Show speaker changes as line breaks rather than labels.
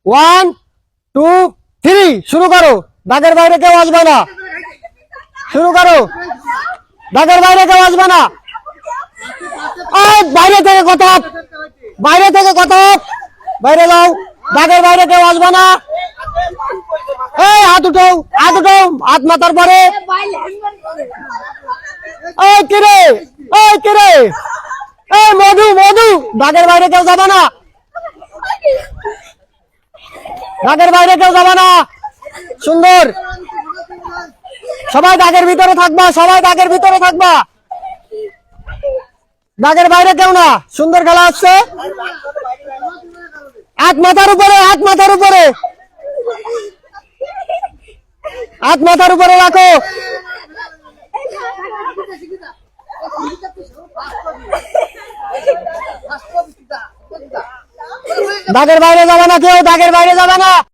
One two three, শুরু করো। দাগের বাইরে কেউ আসবে না, শুরু করো। দাগের বাইরে কেউ আসবে না। বাইরে থেকে কথা, বাইরে থেকে কথা, বাইরে যাও। দাগের বাইরে কেউ আসবে না। হাত উঠো, হাত উঠো, হাত মাথার পরে। কিরে, কিরে, মধু, মধু, দাগের বাইরে কেউ যাবে না। দাগের বাইরে কেউ যাবে না। সুন্দর, সবাই দাগের ভিতরে থাকবা, সবাই দাগের ভিতরে থাকবা, দাগের বাইরে কেউ না। সুন্দর খেলা হচ্ছে। হাত মাথার উপরে, হাত মাথার উপরে, হাত মাথার উপরে রাখো। দাগের বাইরে যাবে না কেউ, দাগের বাইরে যাবে না।